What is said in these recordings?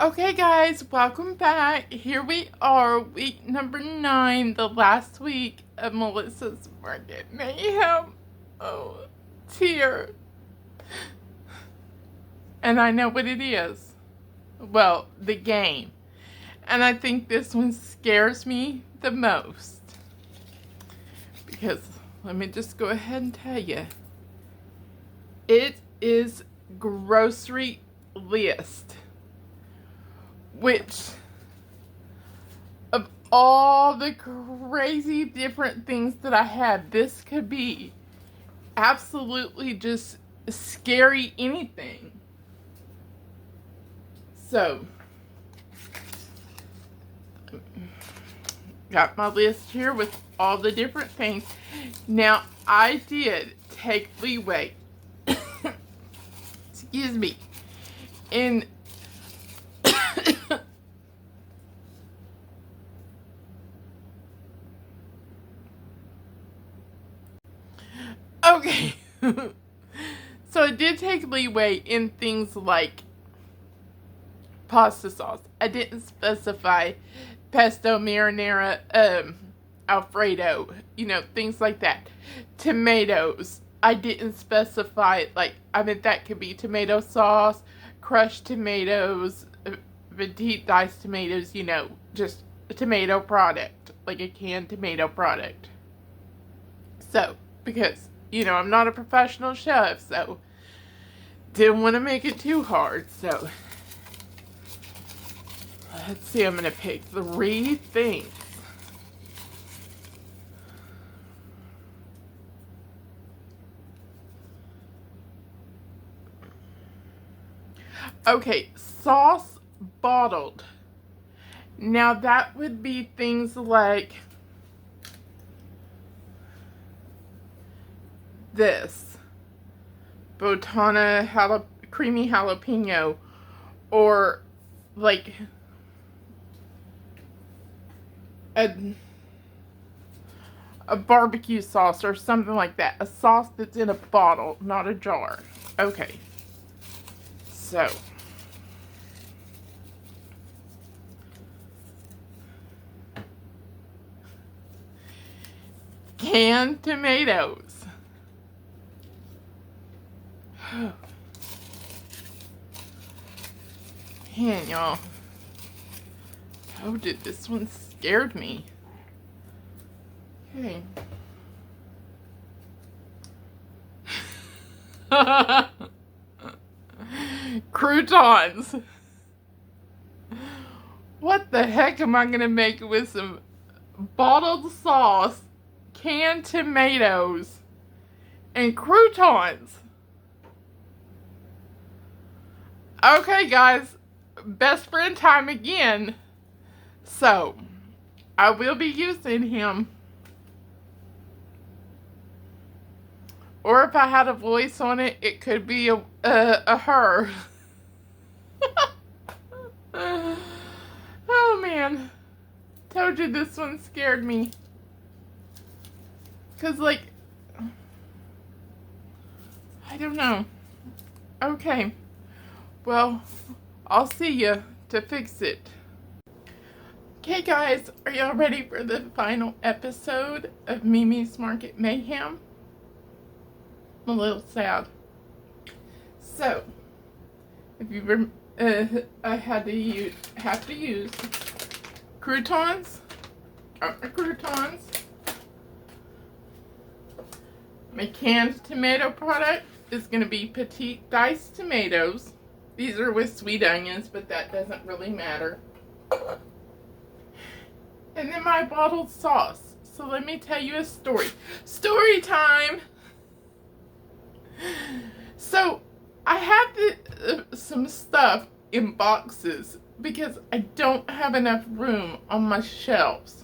Okay guys, welcome back. Here we are, week number 9, the last week of Melissa's Market Mayhem. Oh, tear. And I know what it is. Well, the game. And I think this one scares me the most. Because, let me just go ahead and tell you. It is grocery list. Which, of all the crazy different things that I have, this could be absolutely just scary anything. So, got my list here with all the different things. Now, I did take leeway, excuse me, in okay, so I did take leeway in things like pasta sauce. I didn't specify pesto, marinara, Alfredo, things like that. Tomatoes, I didn't specify, that could be tomato sauce, crushed tomatoes, petite diced tomatoes, just a tomato product, like a canned tomato product. So, because I'm not a professional chef, so didn't want to make it too hard. So, let's see, I'm going to pick 3 things. Okay, sauce bottled. Now that would be things like this Botana creamy jalapeno, or like a barbecue sauce or something like that. A sauce that's in a bottle, not a jar. Okay, so canned tomatoes. Man, y'all. Oh, did this one scared me. Okay. Croutons. What the heck am I gonna make with some bottled sauce, canned tomatoes, and croutons? Okay, guys, best friend time again. So, I will be using him. Or if I had a voice on it, it could be a her. Oh, man. Told you this one scared me. Because, I don't know. Okay. Well, I'll see you to fix it. Okay, guys, are y'all ready for the final episode of Mimi's Market Mayhem? I'm a little sad. So, if you I have to use croutons. Got my croutons. My canned tomato product is going to be petite diced tomatoes. These are with sweet onions, but that doesn't really matter. And then my bottled sauce. So let me tell you a story. Story time! So, I have some stuff in boxes because I don't have enough room on my shelves.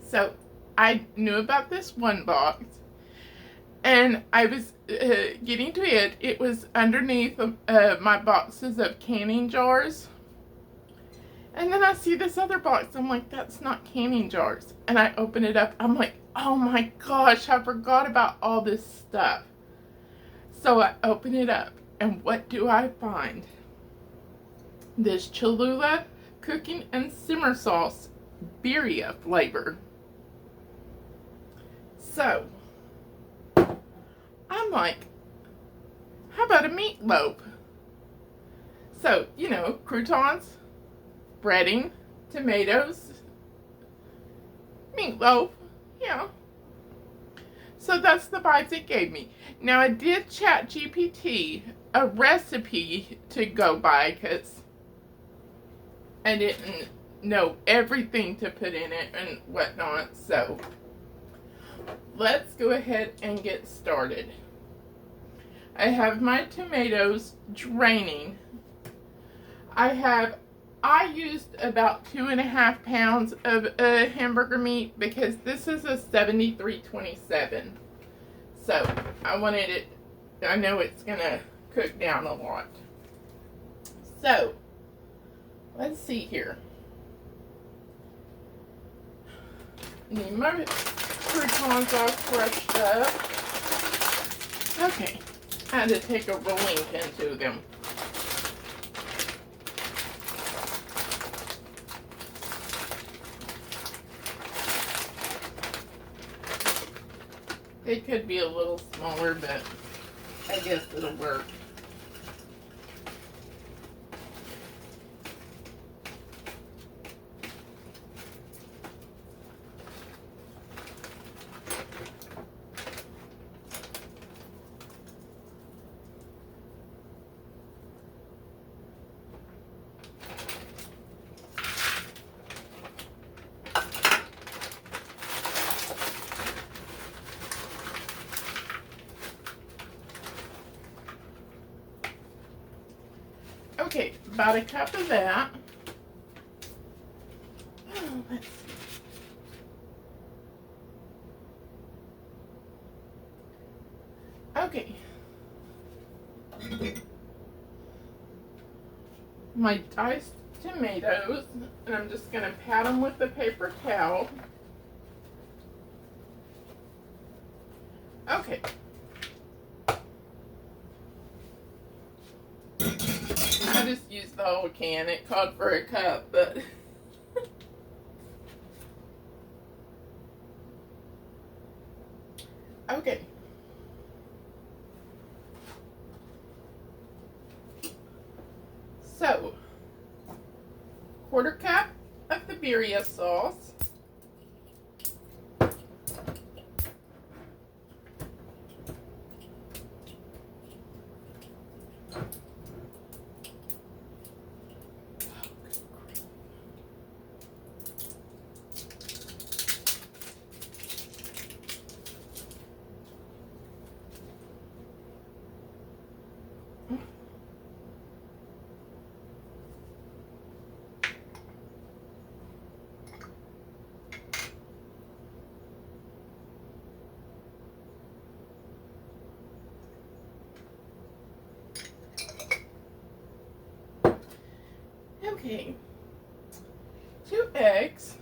So, I knew about this one box. And I was getting to it. It was underneath my boxes of canning jars. And then I see this other box. I'm like, that's not canning jars. And I open it up. I'm like, oh my gosh, I forgot about all this stuff. So I open it up. And what do I find? this Cholula cooking and simmer sauce, Birria-Flavored. So, I'm like, how about a meatloaf? So, you know, croutons, breading, tomatoes, meatloaf, yeah. So that's the vibes it gave me. Now I did chat GPT a recipe to go by because I didn't know everything to put in it and whatnot. So let's go ahead and get started. I have my tomatoes draining. I used about 2.5 pounds of hamburger meat because this is a 7327. So I wanted it, I know it's gonna cook down a lot. So let's see here. Need my croutons all crushed up. Okay, I had to take a rolling pin to them. They could be a little smaller, but I guess it'll work. Okay, about a cup of that. Oh, let's see. Okay. My diced tomatoes, and I'm just going to pat them with a paper towel. Okay. I just used the whole can. It called for a cup, but okay. So, 1/4 cup of the birria sauce. Okay, 2 eggs.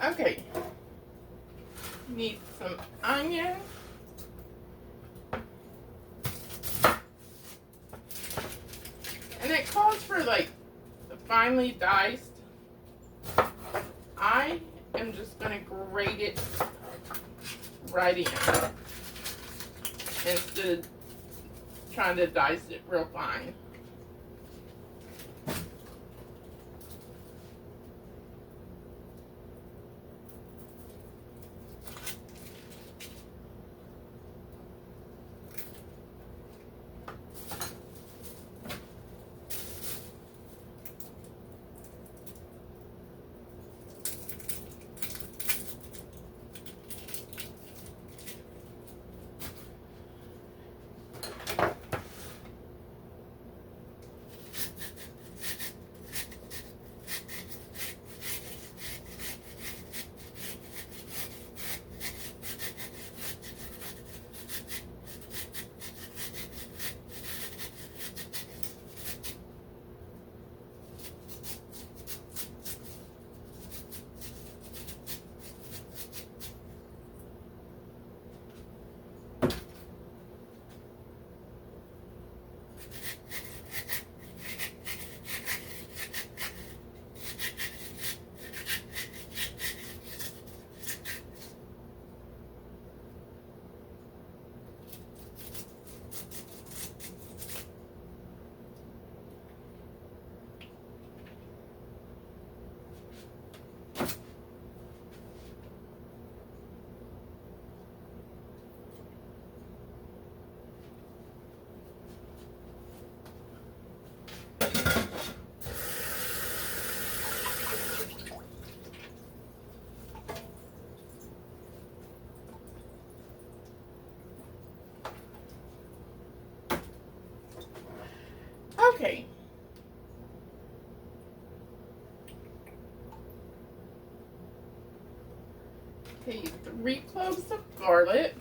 Okay, need some onion. And it calls for like finely diced. I am just going to grate it right in instead of trying to dice it real fine. Okay. Okay, 3 cloves of garlic.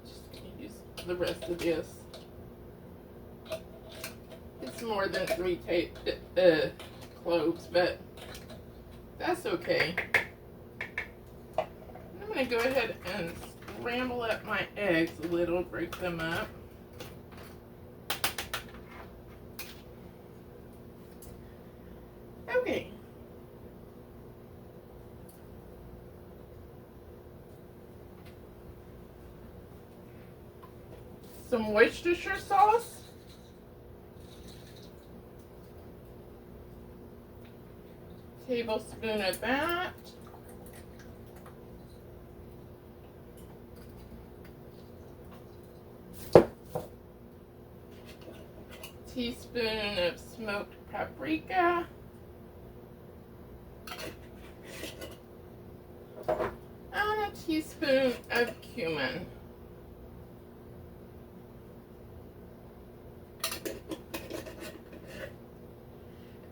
Just gonna use the rest of this. It's more than 3 cloves, but that's okay. I'm going to go ahead and scramble up my eggs a little, break them up. Okay. Some Worcestershire sauce. Tablespoon of that. Teaspoon of smoked paprika. And a teaspoon of cumin.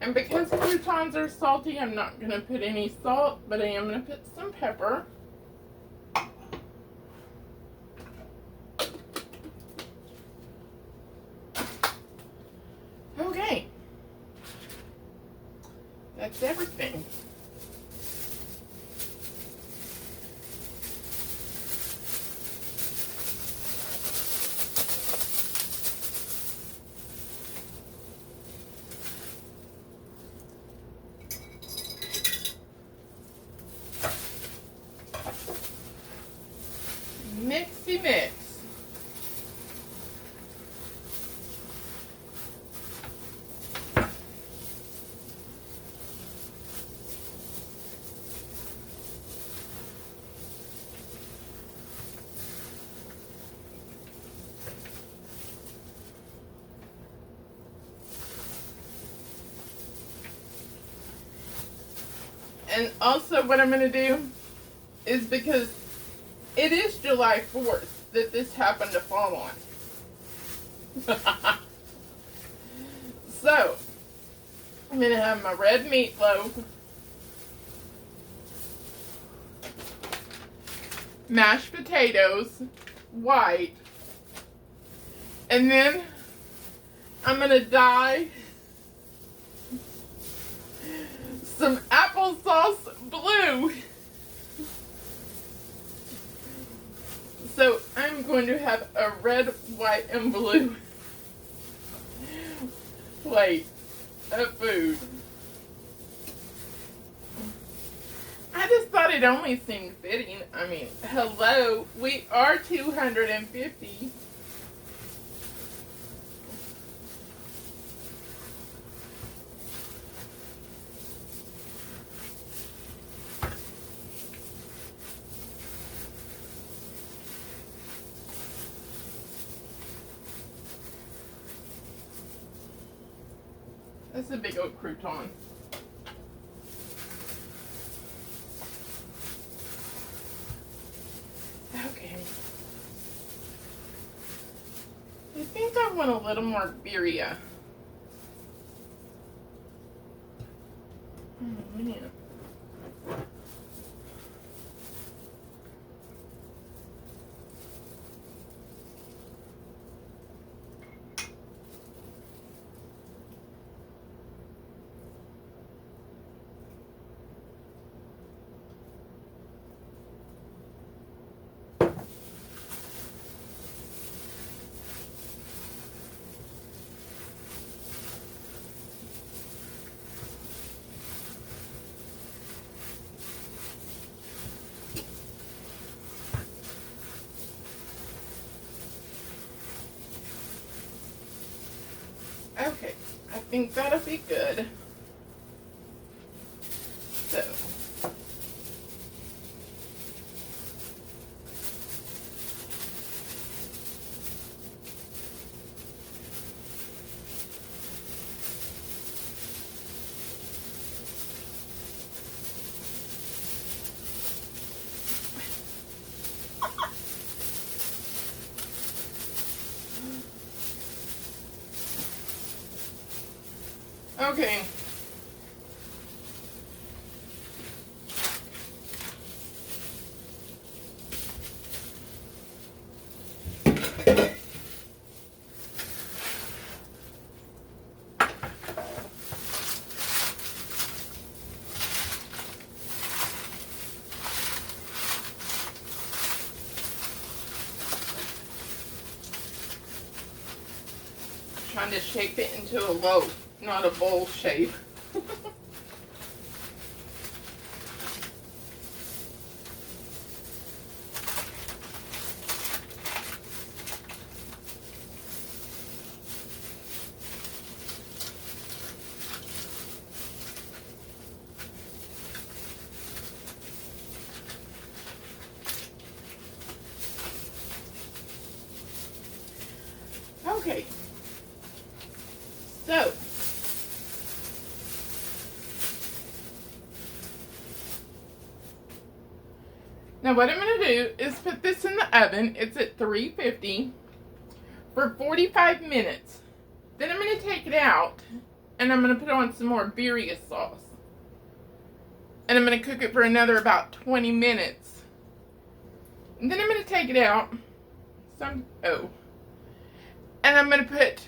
And because croutons are salty, I'm not going to put any salt, but I am going to put some pepper. Okay. That's everything. Mixy mix. And also what I'm going to do is, because it is July 4th that this happened to fall on. So, I'm going to have my red meatloaf, mashed potatoes, white, and then I'm going to dye some applesauce blue. So I'm going to have a red, white, and blue plate of food. I just thought it only seemed fitting. I mean, hello, we are 250. That's a big old crouton. Okay. I think I want a little more birria. Oh, man. Okay, I think that'll be good. So, Okay. Trying to shape it into a loaf, not a bowl shape. Okay. So, now what I'm going to do is put this in the oven. It's at 350 for 45 minutes. Then I'm going to take it out and I'm going to put on some more birria sauce. And I'm going to cook it for another about 20 minutes. And then I'm going to take it out. And I'm going to put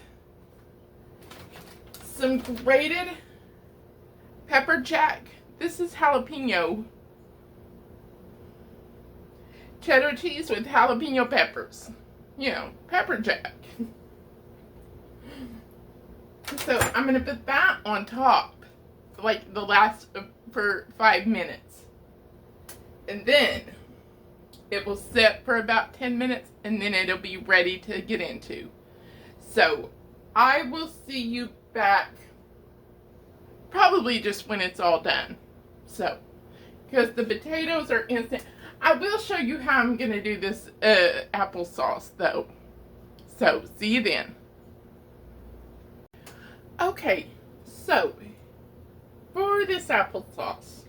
some grated pepper jack. This is jalapeno. Cheddar cheese with jalapeno peppers. You know, pepper jack. So I'm going to put that on top, like the last, for 5 minutes. And then it will sit for about 10 minutes and then it'll be ready to get into. So I will see you back probably just when it's all done. So, because the potatoes are instant. I will show you how I'm going to do this applesauce though. So, see you then. Okay, so for this applesauce.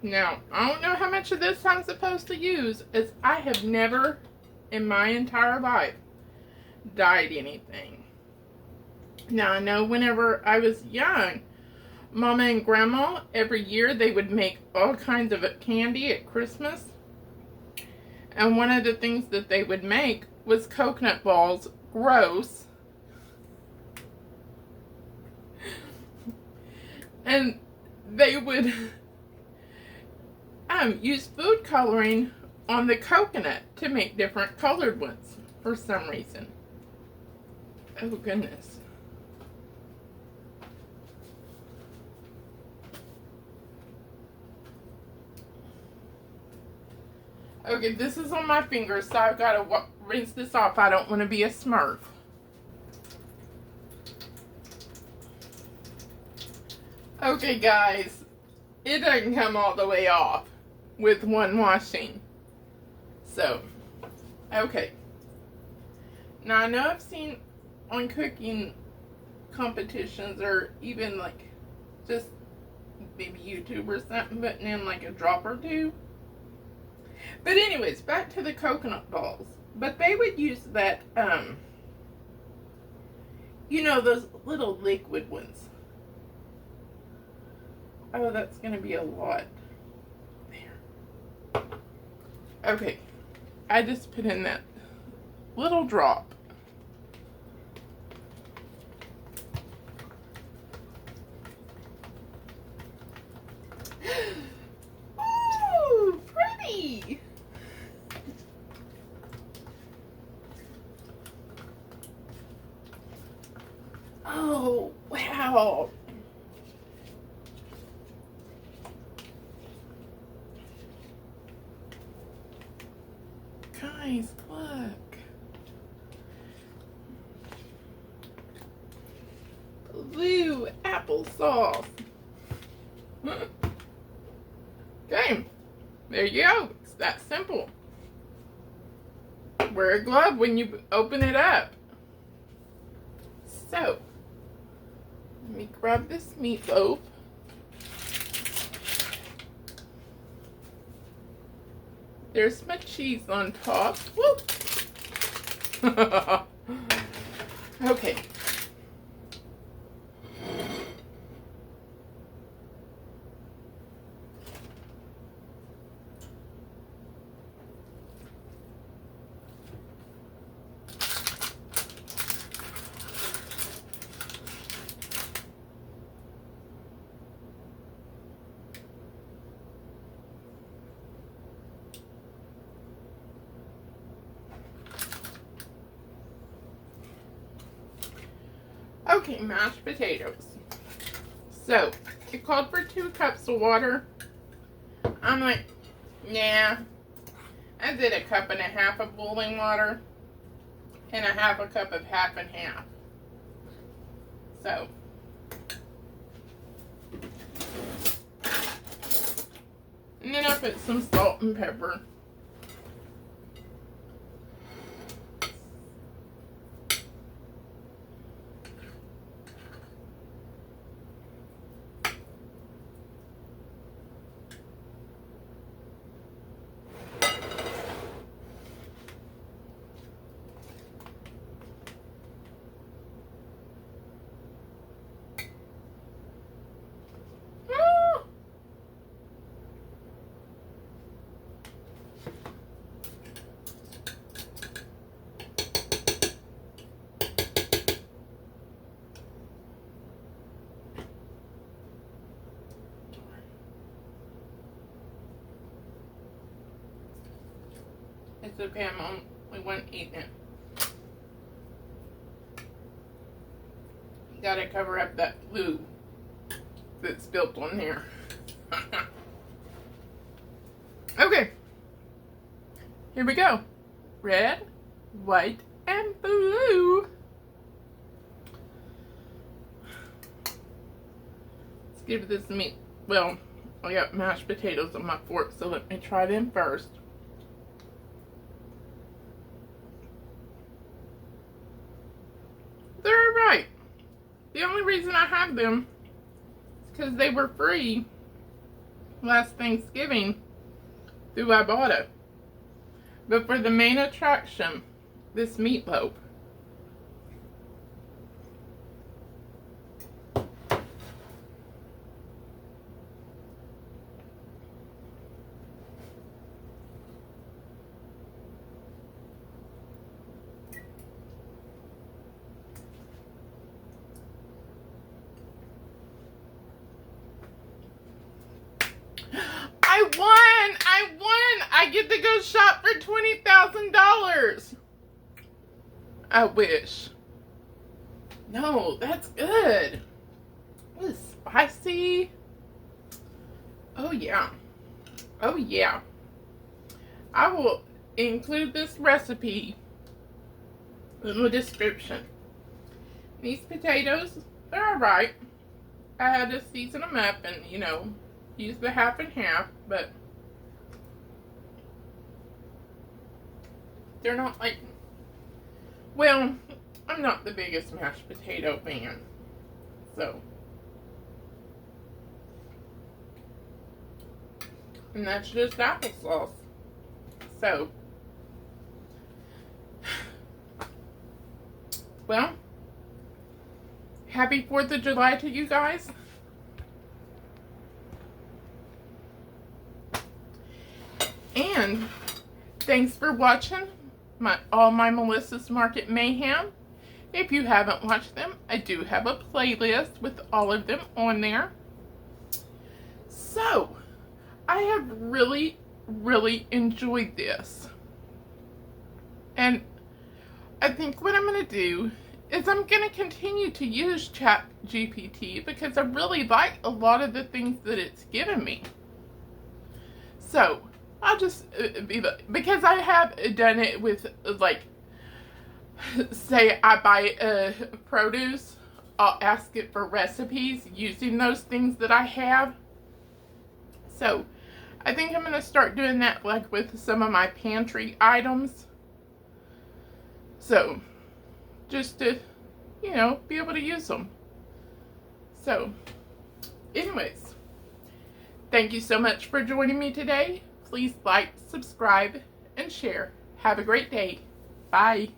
Now, I don't know how much of this I'm supposed to use, as I have never in my entire life dyed anything. Now, I know whenever I was young, Mama and Grandma, every year they would make all kinds of candy at Christmas. And one of the things that they would make was coconut balls. Gross. And they would use food coloring on the coconut to make different colored ones for some reason. Oh goodness. Okay, this is on my fingers, so I've got to rinse this off. I don't want to be a smurf. Okay, guys, it doesn't come all the way off with one washing. So, okay. Now, I know I've seen on cooking competitions or even like just maybe YouTube or something putting in like a drop or two. But anyways, back to the coconut balls. But they would use that, you know, those little liquid ones. Oh, that's going to be a lot. There. Okay. I just put in that little drop. Ooh, pretty. Oh, wow. Guys, look. Blue applesauce. Okay, there you go. It's that simple. Wear a glove when you open it up. So, let me grab this meatloaf. There's my cheese on top. Woo! Okay. Okay, mashed potatoes. So, it called for 2 cups of water. I'm like, nah. I did 1.5 cups of boiling water and 1/2 cup of half and half. So, and then I put some salt and pepper. It's okay, I'm only one eating it. You gotta cover up that glue that's built on there. Okay, here we go. Red, white, and blue. Let's give this meat. Well, I got mashed potatoes on my fork, so let me try them first. They're alright. The only reason I have them is because they were free last Thanksgiving through Ibotta. But for the main attraction, this meatloaf. I won! I get to go shop for $20,000. I wish. No, that's good. It was spicy. Oh yeah. Oh yeah. I will include this recipe in the description. These potatoes, they're alright. I had to season them up and, you know, use the half and half, but they're not like, well, I'm not the biggest mashed potato fan, so, and that's just applesauce, so, well, happy 4th of July to you guys. And thanks for watching all my Melissa's Market Mayhem. If you haven't watched them, I do have a playlist with all of them on there. So, I have really, really enjoyed this. And I think what I'm going to do is I'm going to continue to use ChatGPT because I really like a lot of the things that it's given me. So, I'll just because I have done it with, like, say I buy produce, I'll ask it for recipes using those things that I have. So, I think I'm going to start doing that, like, with some of my pantry items. So, just to, you know, be able to use them. So, anyways, thank you so much for joining me today. Please like, subscribe, and share. Have a great day. Bye.